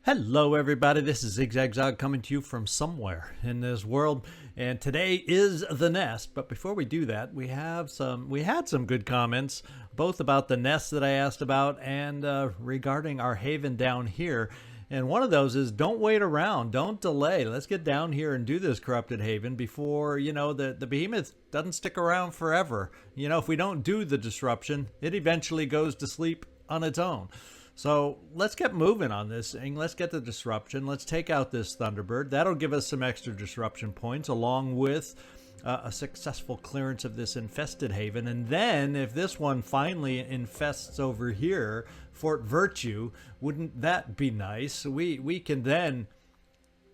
Hello everybody, this is Zigzag coming to you from somewhere in this world, and today is the nest. But before we do that, we had some good comments, both about the nest that I asked about and regarding our haven down here. And one of those is, don't wait around, don't delay. Let's get down here and do this corrupted haven before, the behemoth doesn't stick around forever. If we don't do the disruption, it eventually goes to sleep on its own. So let's get moving on this thing. Let's get the disruption. Let's take out this Thunderbird. That'll give us some extra disruption points along with a successful clearance of this infested haven. And then if this one finally infests over here, Fort Virtue, wouldn't that be nice? We can then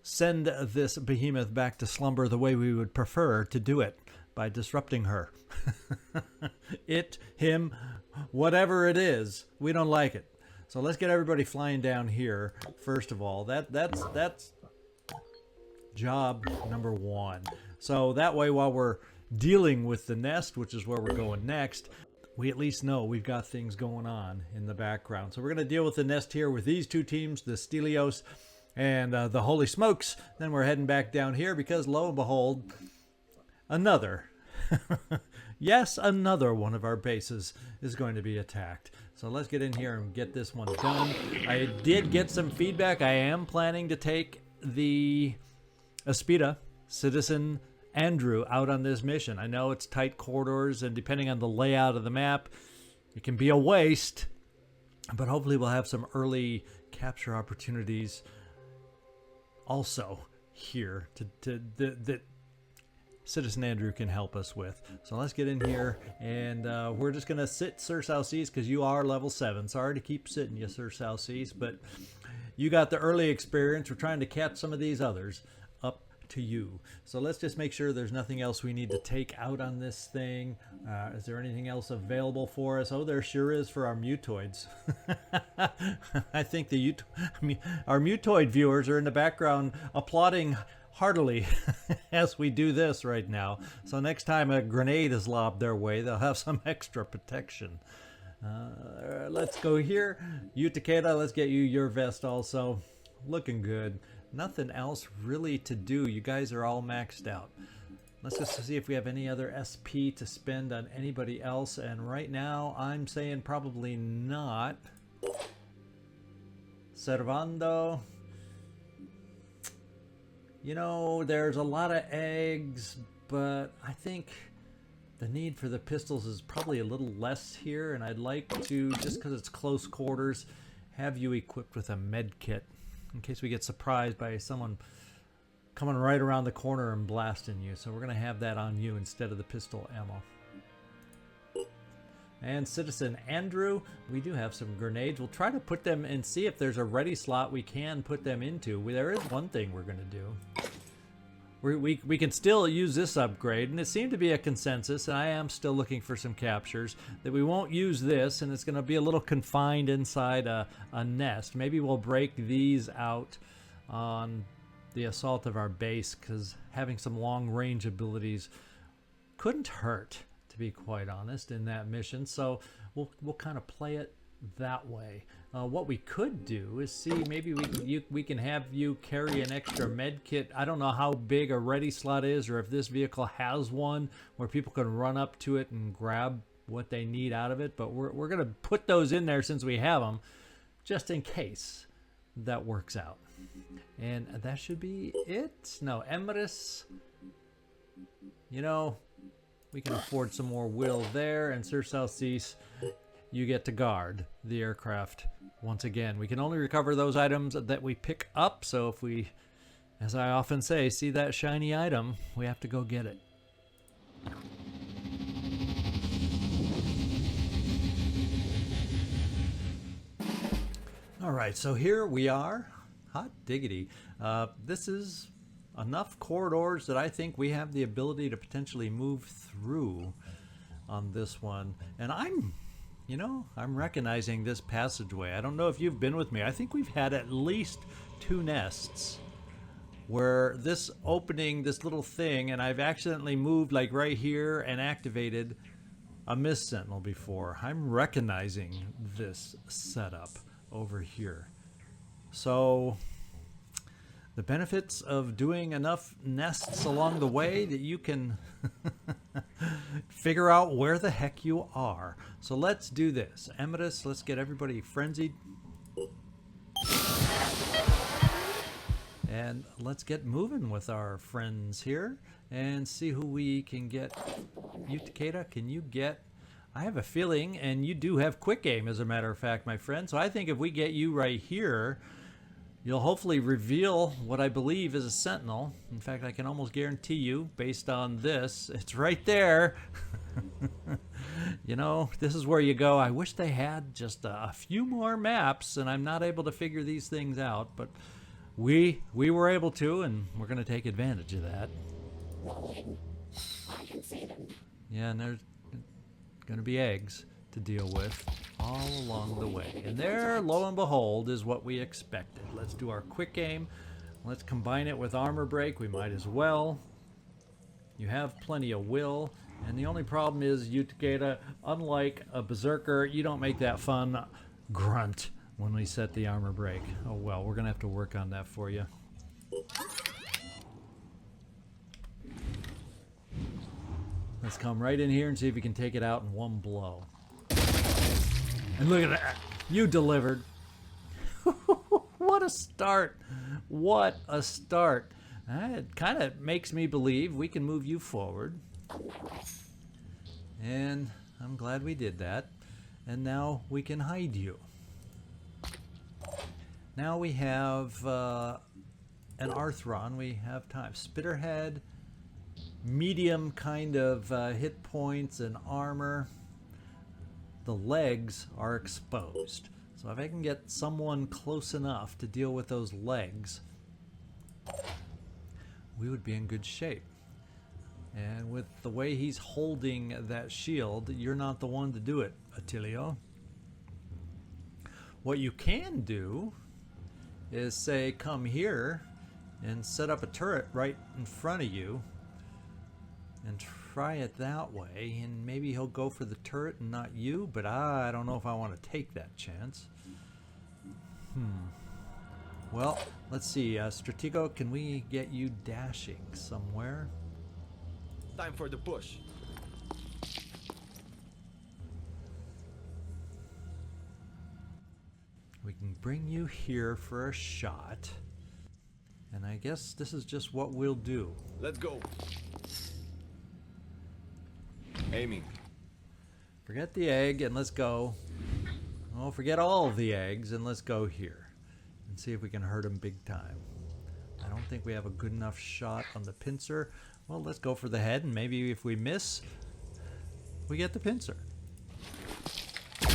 send this behemoth back to slumber the way we would prefer to do it, by disrupting her. It, him, whatever it is, we don't like it. So let's get everybody flying down here. First of all, that's job number one. So that way, while we're dealing with the nest, which is where we're going next, we at least know we've got things going on in the background. So we're going to deal with the nest here with these two teams, the Stelios and the Holy Smokes. Then we're heading back down here because, lo and behold, another yes, another one of our bases is going to be attacked. So let's get in here and get this one done. I did get some feedback. I am planning to take the Aspida, Citizen Andrew, out on this mission. I know it's tight corridors, and depending on the layout of the map, it can be a waste. But hopefully we'll have some early capture opportunities also here that Citizen Andrew can help us with. So let's get in here, and we're just going to sit Sir South Seas because you are level 7. Sorry to keep sitting you, Sir South Seas, but you got the early experience. We're trying to catch some of these others up to you. So let's just make sure there's nothing else we need to take out on this thing. Is there anything else available for us? Oh, there sure is for our mutoids. I think our mutoid viewers are in the background applauding heartily as we do this right now. So next time a grenade is lobbed their way, they'll have some extra protection. Let's go here. You, Takeda, let's get you your vest also. Looking good. Nothing else really to do. You guys are all maxed out. Let's just see if we have any other SP to spend on anybody else. And right now, I'm saying probably not. Servando. There's a lot of eggs, but I think the need for the pistols is probably a little less here, and I'd like to, just because it's close quarters, have you equipped with a med kit in case we get surprised by someone coming right around the corner and blasting you. So we're going to have that on you instead of the pistol ammo. And Citizen Andrew, we do have some grenades. We'll try to put them and see if there's a ready slot we can put them into. There is one thing we're going to do. We can still use this upgrade, and it seemed to be a consensus, and I am still looking for some captures, that we won't use this, and it's going to be a little confined inside a nest. Maybe we'll break these out on the assault of our base, because having some long-range abilities couldn't hurt, to be quite honest, in that mission. So we'll kind of play it that way. What we could do is see, maybe we can have you carry an extra med kit. I don't know how big a ready slot is, or if this vehicle has one where people can run up to it and grab what they need out of it, but we're going to put those in there since we have them, just in case that works out. And that should be it. No, Emrys, we can afford some more will there. And Sir South Seas, you get to guard the aircraft once again. We can only recover those items that we pick up. So if we, as I often say, see that shiny item, we have to go get it. All right, so here we are. Hot diggity. This is enough corridors that I think we have the ability to potentially move through on this one. And I'm recognizing this passageway. I don't know if you've been with me. I think we've had at least 2 nests where this opening, this little thing, and I've accidentally moved like right here and activated a mist sentinel before. I'm recognizing this setup over here. So the benefits of doing enough nests along the way that you can figure out where the heck you are. So let's do this. Emeritus, let's get everybody frenzied. And let's get moving with our friends here and see who we can get. Utakeda, can you get... I have a feeling, and you do have quick aim as a matter of fact, my friend. So I think if we get you right here, you'll hopefully reveal what I believe is a sentinel. In fact, I can almost guarantee you, based on this, it's right there. You know, this is where you go. I wish they had just a few more maps, and I'm not able to figure these things out, but we were able to, and we're going to take advantage of that. Yeah, and there's going to be eggs to deal with all along the way. And there, lo and behold, is what we expected. Let's do our quick aim. Let's combine it with armor break. We might as well. You have plenty of will. And the only problem is, Utakeda, unlike a berserker, you don't make that fun grunt when we set the armor break. Oh well, we're going to have to work on that for you. Let's come right in here and see if we can take it out in one blow. And look at that. You delivered. What a start. What a start. It kind of makes me believe we can move you forward. And I'm glad we did that. And now we can hide you. Now we have an Arthron. We have time. Spitterhead. Medium kind of hit points and armor. The legs are exposed. So if I can get someone close enough to deal with those legs, we would be in good shape. And with the way he's holding that shield, you're not the one to do it, Attilio. What you can do is say, come here and set up a turret right in front of you and try it that way, and maybe he'll go for the turret and not you, but I don't know if I want to take that chance. Well, let's see. Stratego, can we get you dashing somewhere? Time for the push. We can bring you here for a shot, and I guess this is just what we'll do. Let's go. Aiming. Forget the egg and let's go. Oh, forget all of the eggs and let's go here and see if we can hurt him big time. I don't think we have a good enough shot on the pincer. Well, let's go for the head, and maybe if we miss, we get the pincer. So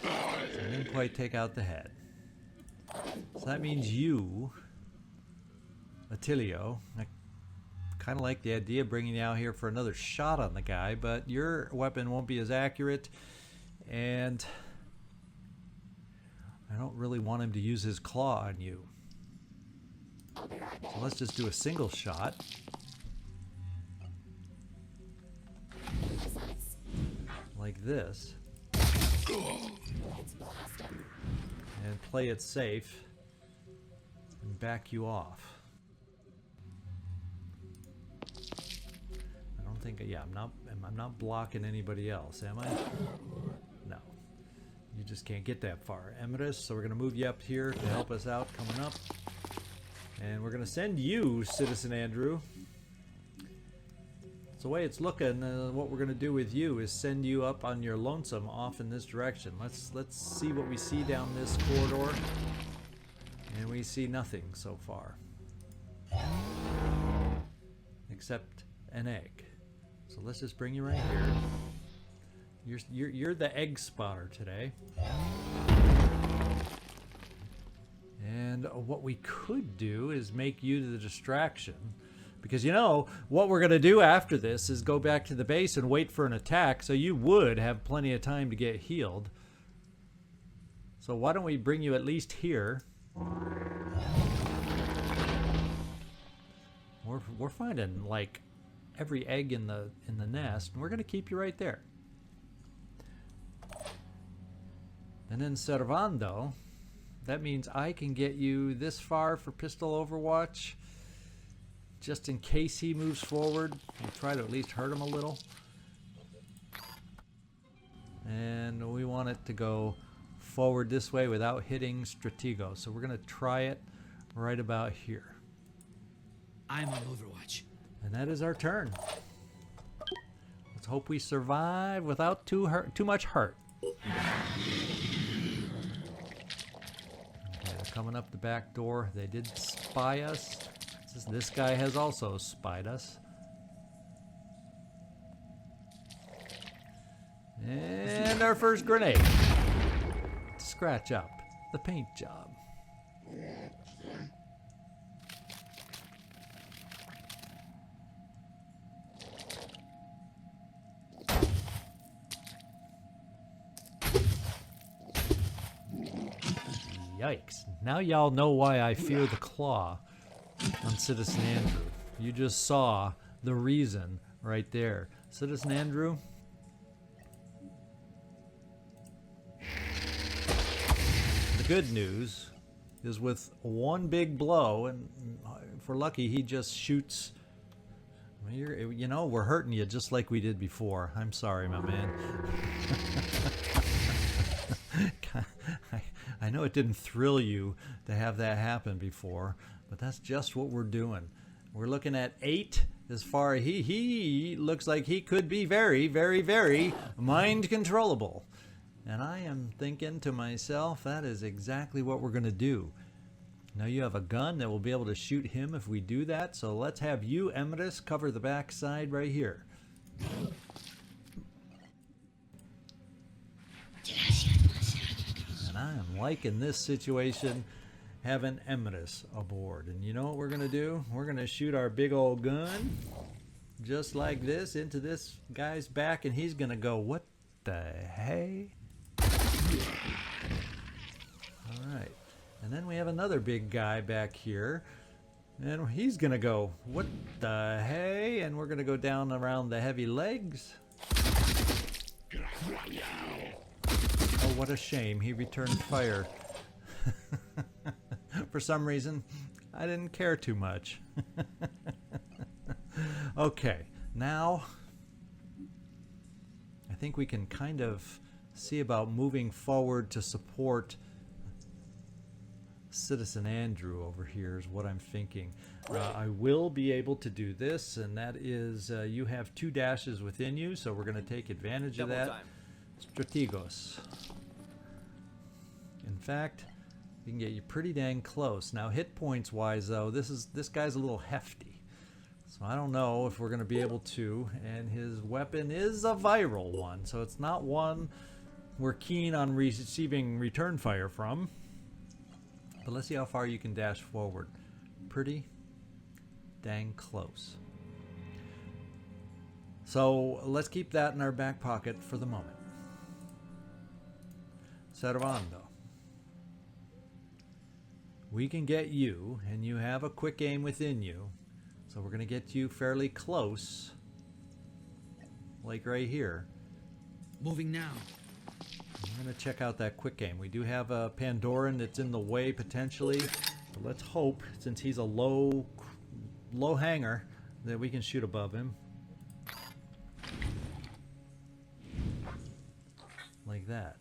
I didn't quite take out the head. So that means you, Attilio, I kind of like the idea of bringing you out here for another shot on the guy, but your weapon won't be as accurate, and I don't really want him to use his claw on you. So let's just do a single shot. Like this. And play it safe and back you off. I don't think, yeah, I'm not blocking anybody else, am I? No. You just can't get that far. Emeritus, so we're going to move you up here to help us out coming up. And we're going to send you, Citizen Andrew. It's the way it's looking. What we're going to do with you is send you up on your lonesome off in this direction. Let's see what we see down this corridor. And we see nothing so far. Except an egg. So let's just bring you right here. You're the egg spotter today. And what we could do is make you the distraction. Because, you know, what we're going to do after this is go back to the base and wait for an attack, so you would have plenty of time to get healed. So why don't we bring you at least here? We're finding, like, every egg in the nest, and we're going to keep you right there. And then Servando, That means I can get you this far for pistol overwatch. Just in case he moves forward. We'll try to at least hurt him a little. And we want it to go forward this way without hitting Stratego. So we're going to try it right about here. I'm on Overwatch. And that is our turn. Let's hope we survive without too much hurt. Okay, they're coming up the back door. They did spy us. This guy has also spied us. And our first grenade. Scratch up the paint job. Yikes. Now y'all know why I fear the claw on Citizen Andrew. You just saw the reason right there. Citizen Andrew. The good news is with one big blow, and if we're lucky, he just shoots. You know, we're hurting you just like we did before. I'm sorry, my man. I know it didn't thrill you to have that happen before, but that's just what we're doing. We're looking at 8 as far as he looks like he could be very, very, very mind controllable. And I am thinking to myself, that is exactly what we're going to do. Now you have a gun that will be able to shoot him if we do that, so let's have you, Emeritus, cover the back side right here. And I am liking this situation, having Emeritus aboard. And you know what we're going to do? We're going to shoot our big old gun, just like this, into this guy's back, and he's going to go, what the hey? Alright. And then we have another big guy back here, and he's going to go, what the hey? And we're going to go down around the heavy legs. Oh, what a shame. He returned fire. For some reason, I didn't care too much. Okay, now I think we can kind of see about moving forward to support Citizen Andrew over here is what I'm thinking. I will be able to do this, and that is you have 2 dashes within you, so we're going to take advantage of that. Time. Strategos. In fact, we can get you pretty dang close. Now, hit points wise, though, this guy's a little hefty, so I don't know if we're going to be able to. And his weapon is a viral one, so it's not one we're keen on receiving return fire from. But let's see how far you can dash forward. Pretty dang close. So let's keep that in our back pocket for the moment. Servando. We can get you, and you have a quick aim within you. So we're going to get you fairly close. Like right here. Moving now. I'm going to check out that quick aim. We do have a Pandoran that's in the way potentially. But let's hope, since he's a low hanger, that we can shoot above him. Like that.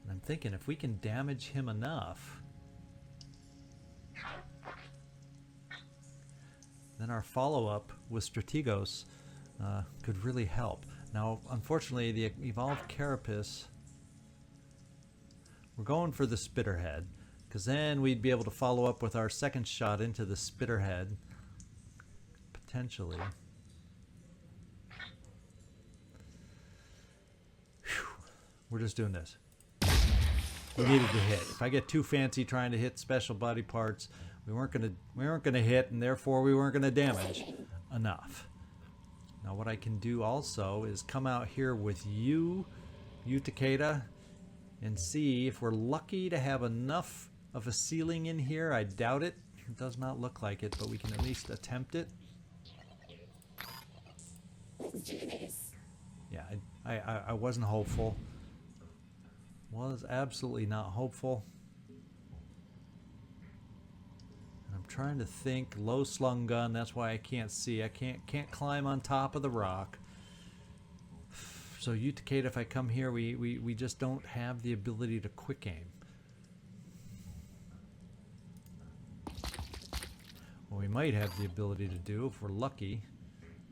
And I'm thinking if we can damage him enough, then our follow-up with Strategos could really help. Now, unfortunately, the evolved carapace, we're going for the spitterhead, because then we'd be able to follow up with our second shot into the spitterhead, potentially. Whew. We're just doing this. We needed to hit. If I get too fancy trying to hit special body parts, we weren't gonna hit, and therefore we weren't gonna damage enough. Now what I can do also is come out here with you, Takeda, and see if we're lucky to have enough of a ceiling in here. I doubt it. It does not look like it, but we can at least attempt it. Let's do this. Yeah, I wasn't hopeful. Was absolutely not hopeful. trying to think. Low slung gun, that's why I can't see. I can't climb on top of the rock. So Uticate, if I come here, we just don't have the ability to quick aim. Well, we might have the ability to do if we're lucky.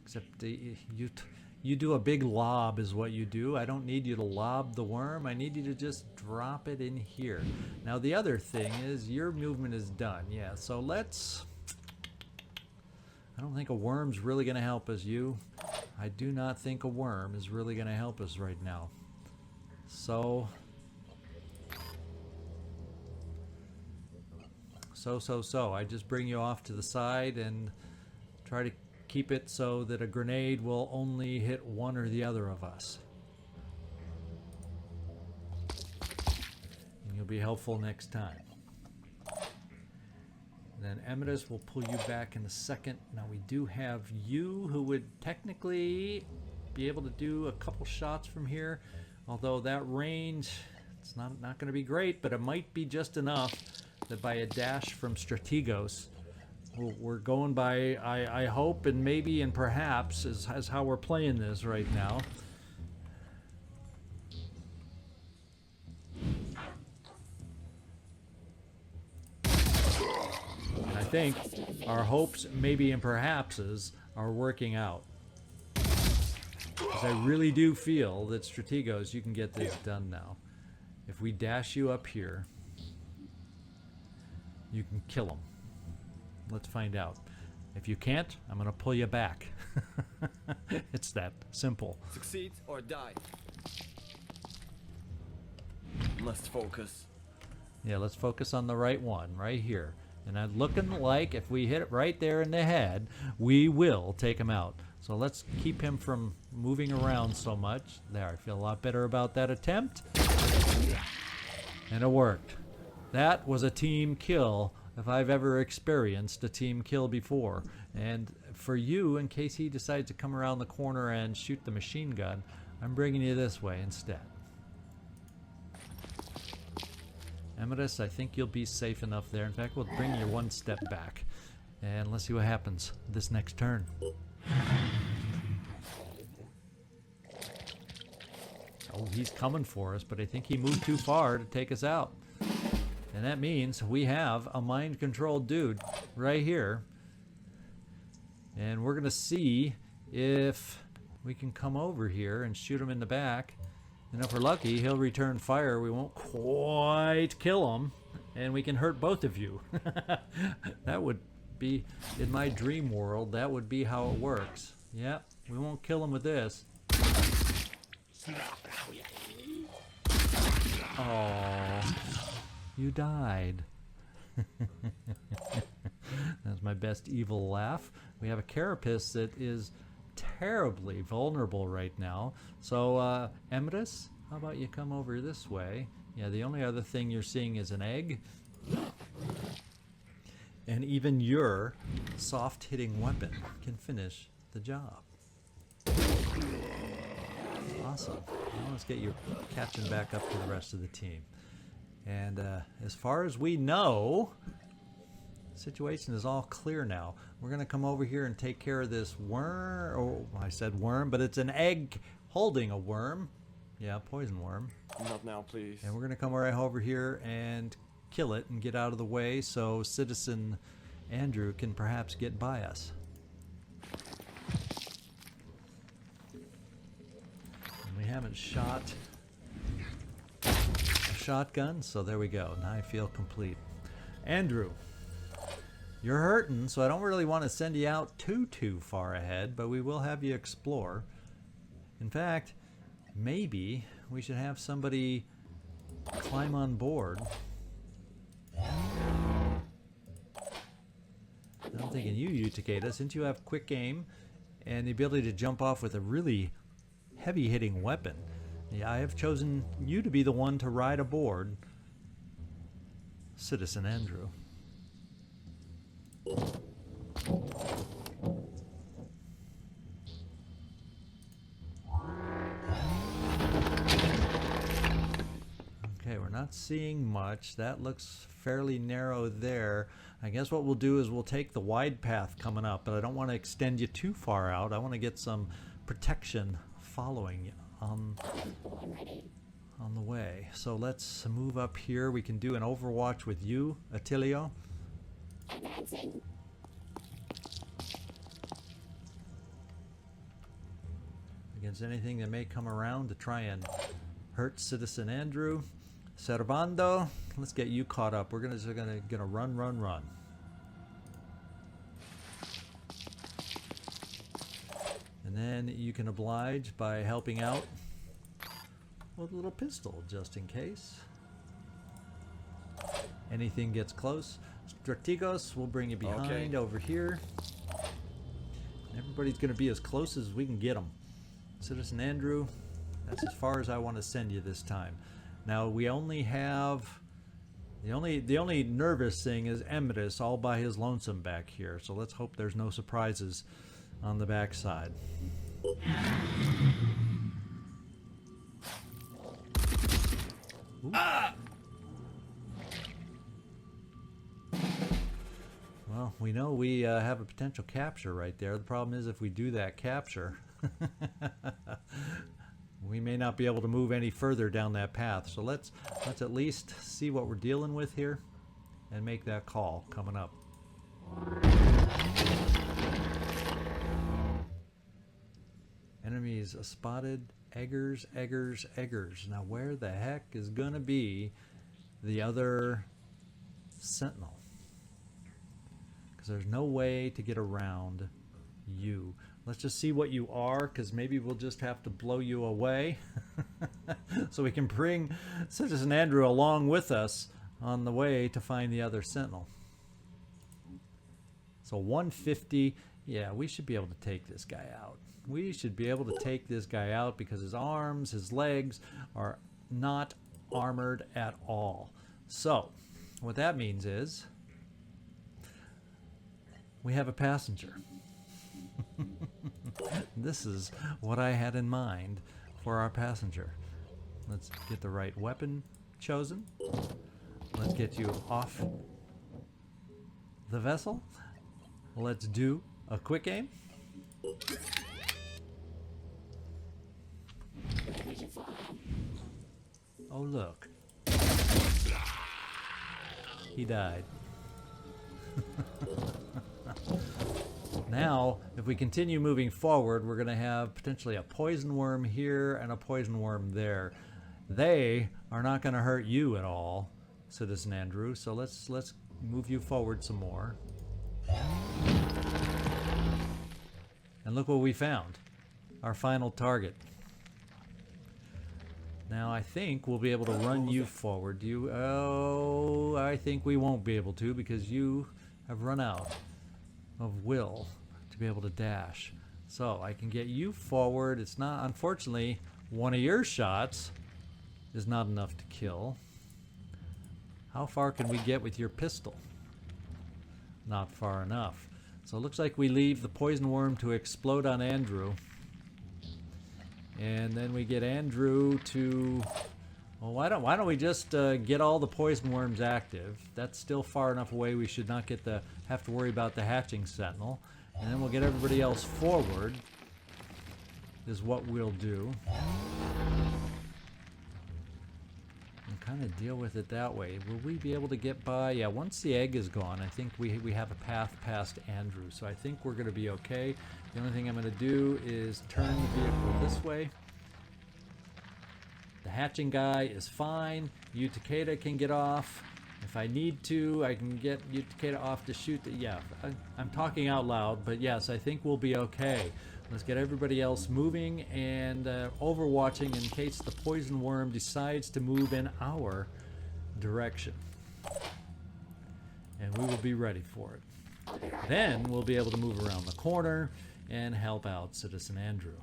Except you do a big lob is what you do. I don't need you to lob the worm. I need you to just drop it in here. Now the other thing is your movement is done. Yeah, so let's... I don't think a worm's really going to help us. I do not think a worm is really going to help us right now. So I just bring you off to the side and try to keep it so that a grenade will only hit one or the other of us. And you'll be helpful next time. And then Emidus will pull you back in a second. Now we do have you who would technically be able to do a couple shots from here. Although that range, it's not going to be great, but it might be just enough that by a dash from Strategos, we're going by, I hope, and maybe, and perhaps, is how we're playing this right now. And I think our hopes, maybe, and perhapses are working out. Because I really do feel that Strategos, you can get this done now. If we dash you up here, you can kill him. Let's find out. If you can't, I'm going to pull you back. It's that simple. Succeed or die. Must focus. Yeah, let's focus on the right one, right here. And I'm looking like if we hit it right there in the head, we will take him out. So let's keep him from moving around so much. There, I feel a lot better about that attempt. And it worked. That was a team kill if I've ever experienced a team kill before. And for you, in case he decides to come around the corner and shoot the machine gun, I'm bringing you this way instead. Emidus, I think you'll be safe enough there. In fact, we'll bring you one step back. And let's see what happens this next turn. Oh, he's coming for us, but I think he moved too far to take us out. And that means we have a mind-controlled dude right here. And we're going to see if we can come over here and shoot him in the back. And if we're lucky, he'll return fire. We won't quite kill him. And we can hurt both of you. That would be, in my dream world, that would be how it works. Yep, we won't kill him with this. Oh, you died. That's my best evil laugh. We have a carapace that is terribly vulnerable right now. So, Emidus, how about you come over this way? Yeah, the only other thing you're seeing is an egg. And even your soft-hitting weapon can finish the job. Awesome. Now let's get you catching back up to the rest of the team. And as far as we know, the situation is all clear now. We're going to come over here and take care of this worm. Oh, I said worm, but it's an egg holding a worm. Yeah, poison worm. Not now, please. And we're going to come right over here and kill it and get out of the way so Citizen Andrew can perhaps get by us. And we haven't shot a shotgun, so there we go. Now I feel complete. Andrew, you're hurting, so I don't really want to send you out too far ahead, but we will have you explore. In fact, maybe we should have somebody climb on board. I'm thinking you, Takeda, since you have quick aim and the ability to jump off with a really heavy-hitting weapon. Yeah, I have chosen you to be the one to ride aboard Citizen Andrew. Okay, we're we're not seeing much. That looks fairly narrow there. I guess what we'll do is we'll take the wide path coming up, but I don't want to extend you too far out. I want to get some protection following you on the way. So let's move up here. We can do an overwatch with you, Attilio. Advancing. Against anything that may come around to try and hurt Citizen Andrew. Servando, let's get you caught up. We're gonna run. And then you can oblige by helping out with a little pistol, just in case anything gets close. Strategos will bring you behind over here. And everybody's gonna be as close as we can get them. Citizen Andrew, that's as far as I want to send you this time. Now we only have the only nervous thing is Emeritus all by his lonesome back here. So let's hope there's no surprises on the backside. Ah! Well, we know we have a potential capture right there. The problem is if we do that capture, we may not be able to move any further down that path. So let's at least see what we're dealing with here and make that call coming up. Enemies spotted. Eggers. Now where the heck is gonna be the other sentinel? Because there's no way to get around you. Let's just see what you are, because maybe we'll just have to blow you away so we can bring Citizen Andrew along with us on the way to find the other sentinel. So 150, yeah, we should be able to take this guy out. We should be able to take this guy out because his arms, his legs are not armored at all. So what that means is we have a passenger. This is what I had in mind for our passenger. Let's get the right weapon chosen. Let's get you off the vessel. Let's do a quick aim. Oh, look. He died. Now, if we continue moving forward, we're going to have potentially a poison worm here and a poison worm there. They are not going to hurt you at all, Citizen Andrew. So let's move you forward some more. And look what we found. Our final target. Now I think we'll be able to run you forward. Oh, I think we won't be able to because you have run out of will to be able to dash. So I can get you forward. It's not, unfortunately, one of your shots is not enough to kill. How far can we get with your pistol? Not far enough. So it looks like we leave the poison worm to explode on Andrew. And then we get Andrew to... Well, why don't we just get all the poison worms active? That's still far enough away. We should not have to worry about the hatching sentinel. And then we'll get everybody else forward, is what we'll do. And kind of deal with it that way. Will we be able to get by? Yeah, once the egg is gone, I think we have a path past Andrew. So I think we're going to be okay. The only thing I'm going to do is turn the vehicle this way. The hatching guy is fine. You Takeda can get off. If I need to, I can get you Takeda off to shoot the... Yeah, I'm talking out loud, but yes, I think we'll be okay. Let's get everybody else moving and overwatching in case the poison worm decides to move in our direction. And we will be ready for it. Then we'll be able to move around the corner and help out Citizen Andrew.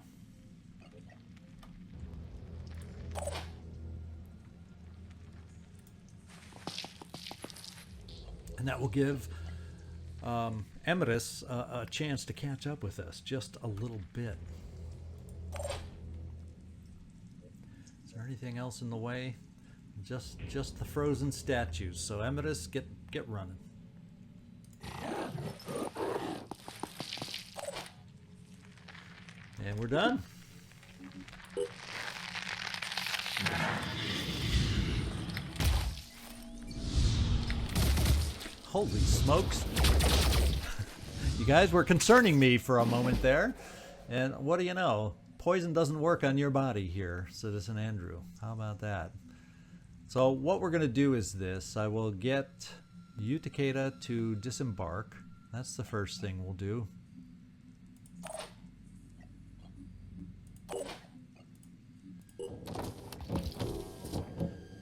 And that will give Emeritus a chance to catch up with us just a little bit. Is there anything else in the way? Just the frozen statues. So Emeritus, get running. And we're done. Holy smokes. You guys were concerning me for a moment there. And what do you know? Poison doesn't work on your body here, Citizen Andrew. How about that? So what we're going to do is this. I will get Utakeda to disembark. That's the first thing we'll do.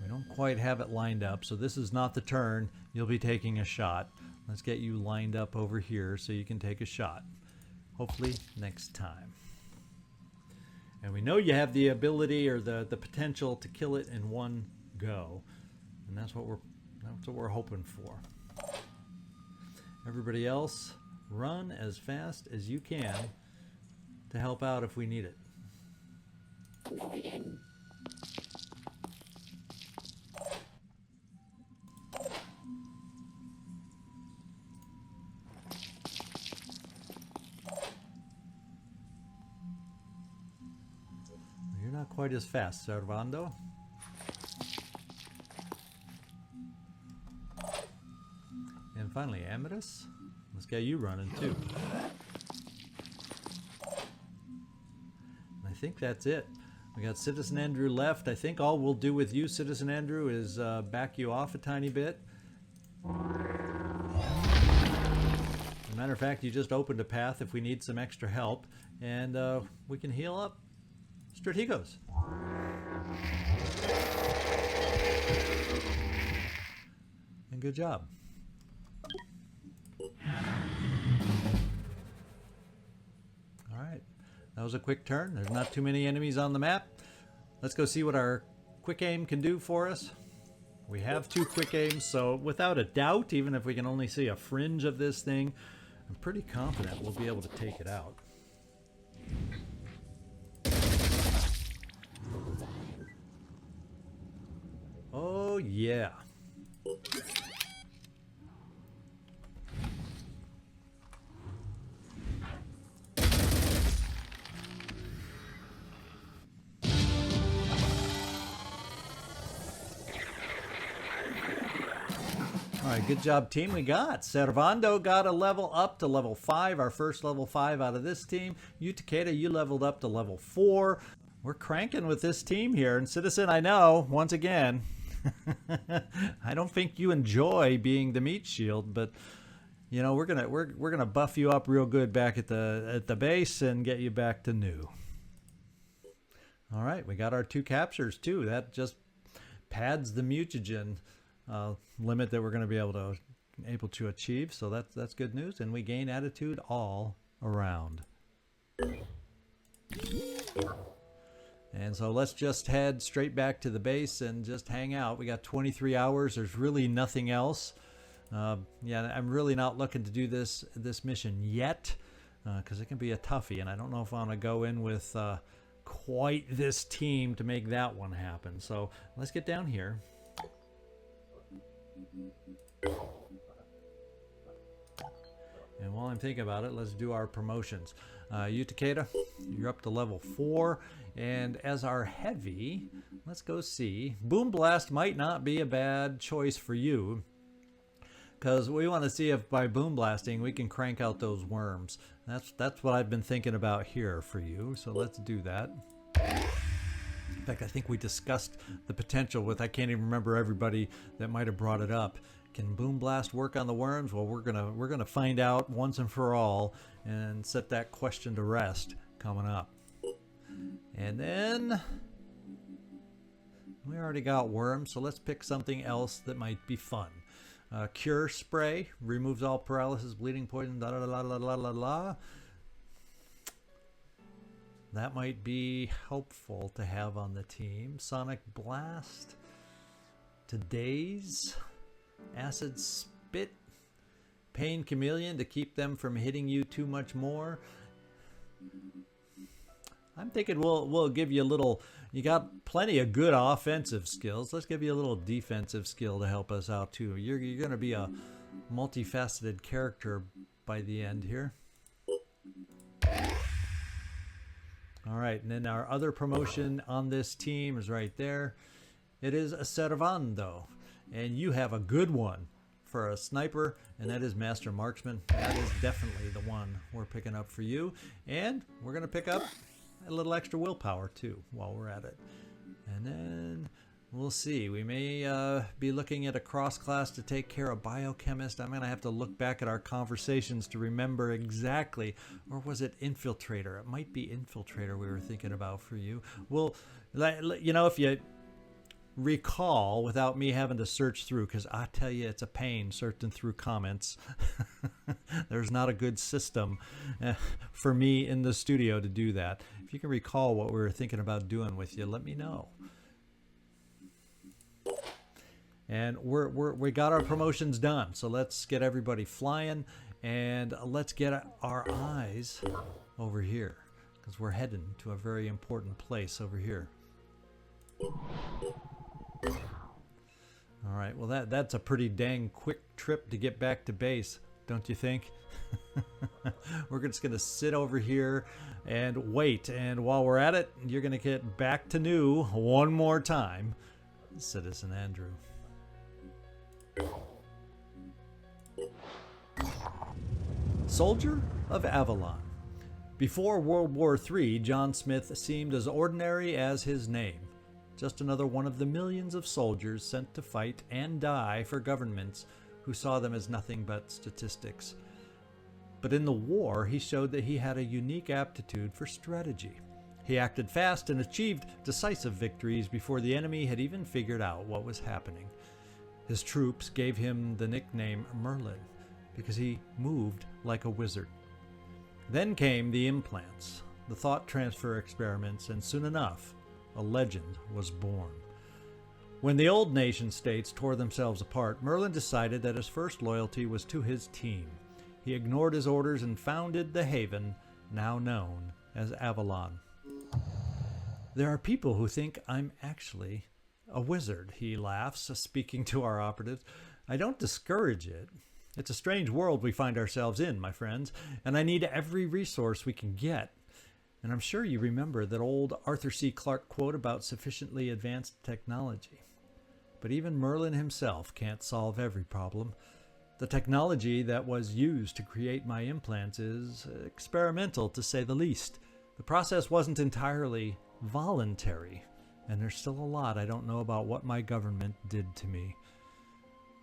We don't quite have it lined up, so this is not the turn you'll be taking a shot. Let's get you lined up over here so you can take a shot. Hopefully next time. And we know you have the ability or the potential to kill it in one go. And that's what we're hoping for. Everybody else, run as fast as you can to help out if we need it. You're not quite as fast, Servando. And finally, Emeritus. Let's get you running too. I think that's it. We got Citizen Andrew left. I think all we'll do with you, Citizen Andrew, is back you off a tiny bit. As a matter of fact, you just opened a path if we need some extra help, and we can heal up Strategos. And good job. Alright, that was a quick turn. There's not too many enemies on the map. Let's go see what our quick aim can do for us. We have 2 quick aims, so without a doubt, even if we can only see a fringe of this thing, I'm pretty confident we'll be able to take it out. Oh yeah. Alright, good job team. We got Servando got a level up to level 5, our first level 5 out of this team. Utakeda, you leveled up to level 4. We're cranking with this team here. And Citizen, I know, once again, I don't think you enjoy being the meat shield, but you know, we're gonna buff you up real good back at the base and get you back to new. Alright, we got our 2 captures too. That just pads the mutagen limit that we're going to be able to achieve, so that's good news, and we gain attitude all around. And so let's just head straight back to the base and just hang out. We got 23 hours. There's really nothing else. Yeah, I'm really not looking to do this mission yet because it can be a toughie, and I don't know if I'm going to go in with quite this team to make that one happen. So let's get down here. And while I'm thinking about it, let's do our promotions. Utakeda, you're up to level 4. And as our heavy, let's go see. Boom Blast might not be a bad choice for you, because we want to see if by boom blasting we can crank out those worms. That's what I've been thinking about here for you. So let's do that. In fact, I think we discussed the potential with, I can't even remember everybody that might have brought it up. Can Boom Blast work on the worms? Well, we're gonna find out once and for all and set that question to rest coming up. And then we already got worms, so let's pick something else that might be fun. Cure Spray removes all paralysis, bleeding, poison, da da da da da da da. That might be helpful to have on the team. Sonic Blast to daze. Acid Spit. Pain Chameleon to keep them from hitting you too much more. I'm thinking we'll give you a little. You got plenty of good offensive skills. Let's give you a little defensive skill to help us out too. You're going to be a multifaceted character by the end here. All right, and then our other promotion on this team is right there. It is a servando, and you have a good one for a sniper, and that is Master Marksman. That is definitely the one we're picking up for you, and we're going to pick up a little extra willpower too while we're at it. And then we'll see. We may be looking at a cross class to take care of biochemist. I'm going to have to look back at our conversations to remember exactly. Or was it infiltrator? It might be infiltrator we were thinking about for you. Well, you know, if you recall without me having to search through, because I tell you it's a pain searching through comments. There's not a good system for me in the studio to do that. If you can recall what we were thinking about doing with you, let me know. And we got our promotions done, so let's get everybody flying, and let's get our eyes over here, because we're heading to a very important place over here. All right, well that's a pretty dang quick trip to get back to base, don't you think? We're just gonna sit over here and wait, and while we're at it, you're gonna get back to new one more time, Citizen Andrew. Soldier of Avalon. Before World War III, John Smith seemed as ordinary as his name. Just another one of the millions of soldiers sent to fight and die for governments who saw them as nothing but statistics. But in the war, he showed that he had a unique aptitude for strategy. He acted fast and achieved decisive victories before the enemy had even figured out what was happening. His troops gave him the nickname Merlin because he moved like a wizard. Then came the implants, the thought transfer experiments, and soon enough, a legend was born. When the old nation states tore themselves apart, Merlin decided that his first loyalty was to his team. He ignored his orders and founded the haven, now known as Avalon. There are people who think I'm actually a wizard, he laughs, speaking to our operatives. I don't discourage it. It's a strange world we find ourselves in, my friends, and I need every resource we can get. And I'm sure you remember that old Arthur C. Clarke quote about sufficiently advanced technology. But even Merlin himself can't solve every problem. The technology that was used to create my implants is experimental, to say the least. The process wasn't entirely voluntary, and there's still a lot I don't know about what my government did to me.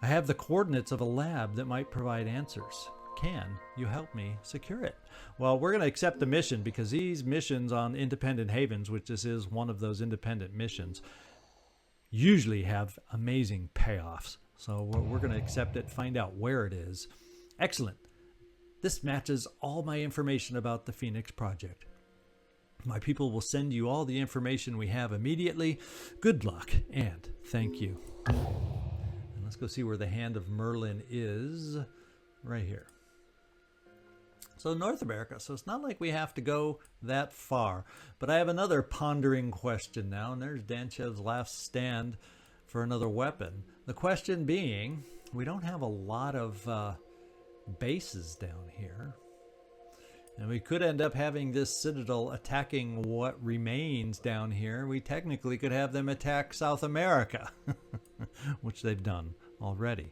I have the coordinates of a lab that might provide answers. Can you help me secure it? Well, we're going to accept the mission because these missions on independent havens, which this is one of those independent missions, usually have amazing payoffs. So we're going to accept it, find out where it is. Excellent. This matches all my information about the Phoenix Project. My people will send you all the information we have immediately. Good luck and thank you. And let's go see where the Hand of Merlin is. Right here. So North America. So it's not like we have to go that far. But I have another pondering question now. And there's Danchev's last stand for another weapon. The question being, we don't have a lot of bases down here. And we could end up having this citadel attacking what remains down here. We technically could have them attack South America, which they've done already.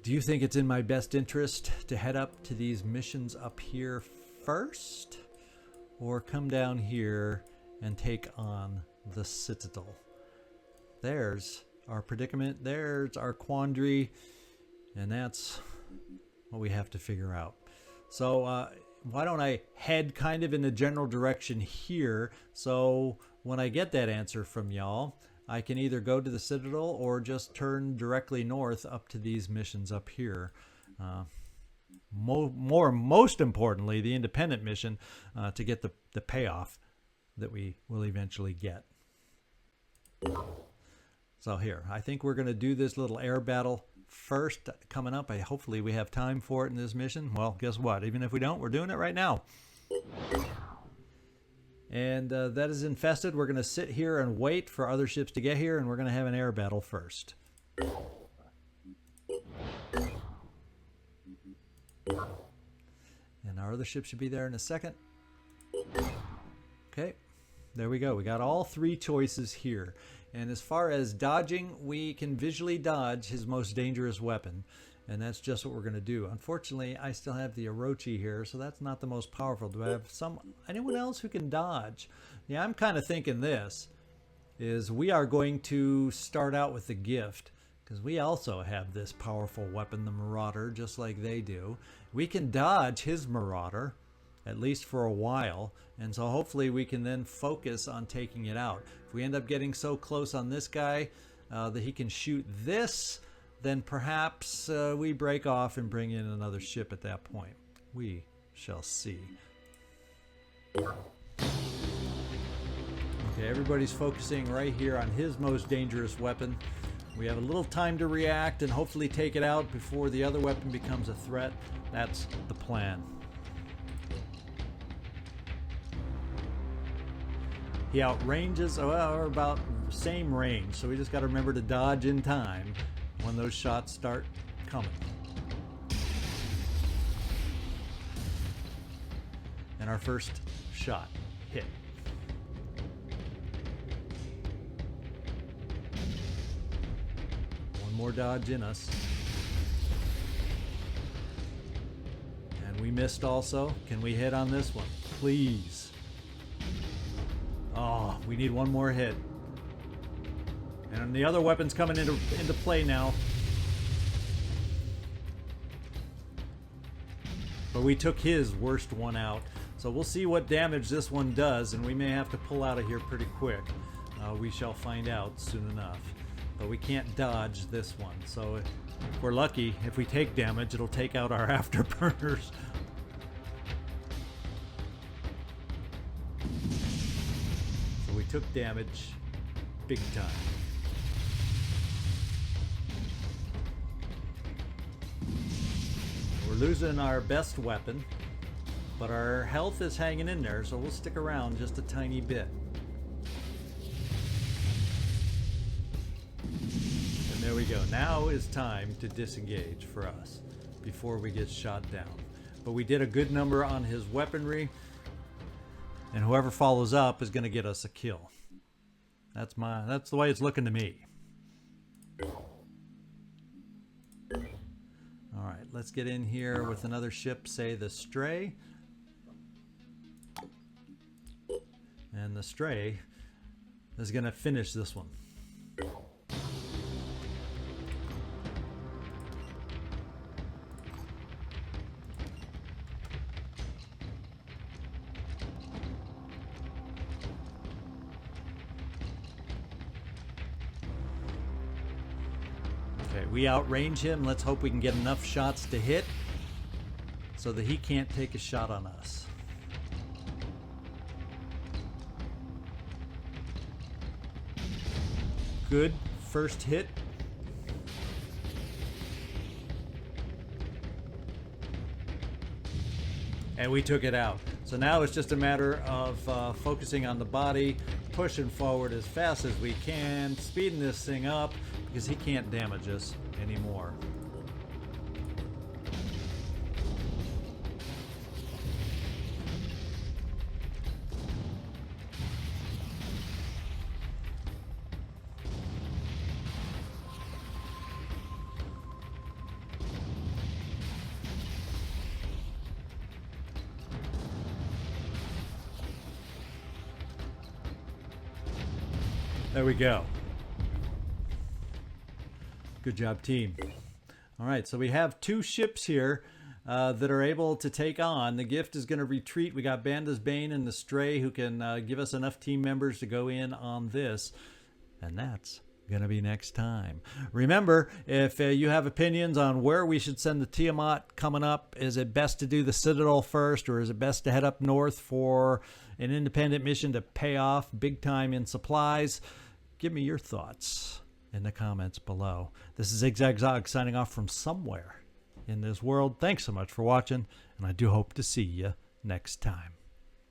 Do you think it's in my best interest to head up to these missions up here first, or come down here and take on the citadel? There's our predicament, there's our quandary, and that's what we have to figure out. So why don't I head kind of in the general direction here, so when I get that answer from y'all, I can either go to the Citadel or just turn directly north up to these missions up here. Most importantly, the independent mission to get the payoff that we will eventually get. So here, I think we're going to do this little air battle first coming up. Hopefully we have time for it in this mission. Well, guess what? Even if we don't, we're doing it right now. And that is infested. We're going to sit here and wait for other ships to get here, and we're going to have an air battle first. And our other ship should be there in a second. Okay, there we go. We got all three choices here. And as far as dodging, we can visually dodge his most dangerous weapon. And that's just what we're going to do. Unfortunately, I still have the Orochi here, so that's not the most powerful. Do I have anyone else who can dodge? Yeah, I'm kind of thinking this is we are going to start out with the gift, because we also have this powerful weapon, the Marauder, just like they do. We can dodge his Marauder, at least for a while, and so hopefully we can then focus on taking it out. If we end up getting so close on this guy that he can shoot this, then perhaps we break off and bring in another ship at that point. We shall see. Okay, everybody's focusing right here on his most dangerous weapon. We have a little time to react and hopefully take it out before the other weapon becomes a threat. That's the plan. He outranges, well, we're about same range, so we just got to remember to dodge in time when those shots start coming. And our first shot hit. One more dodge in us. And we missed also. Can we hit on this one? Please. Oh, we need one more hit. And the other weapon's coming into play now. But we took his worst one out. So we'll see what damage this one does, and we may have to pull out of here pretty quick. We shall find out soon enough. But we can't dodge this one. So if we're lucky, if we take damage, it'll take out our afterburners. So we took damage big time. We're losing our best weapon, but our health is hanging in there, so we'll stick around just a tiny bit. And there we go. Now is time to disengage for us before we get shot down. But we did a good number on his weaponry, and whoever follows up is going to get us a kill. That's the way it's looking to me. Alright, let's get in here with another ship, say the Stray. And the Stray is going to finish this one. Okay, we outrange him. Let's hope we can get enough shots to hit so that he can't take a shot on us. Good first hit. And we took it out. So now it's just a matter of focusing on the body, pushing forward as fast as we can, speeding this thing up because he can't damage us anymore. There we go. Good job, team. All right, so we have two ships here that are able to take on. The Gift is going to retreat. We got Banda's Bane and the Stray who can give us enough team members to go in on this. And that's going to be next time. Remember, if you have opinions on where we should send the Tiamat coming up, is it best to do the Citadel first, or is it best to head up north for an independent mission to pay off big time in supplies? Give me your thoughts in the comments below. This is Zigzag Zog signing off from somewhere in this world. Thanks so much for watching, and I do hope to see you next time.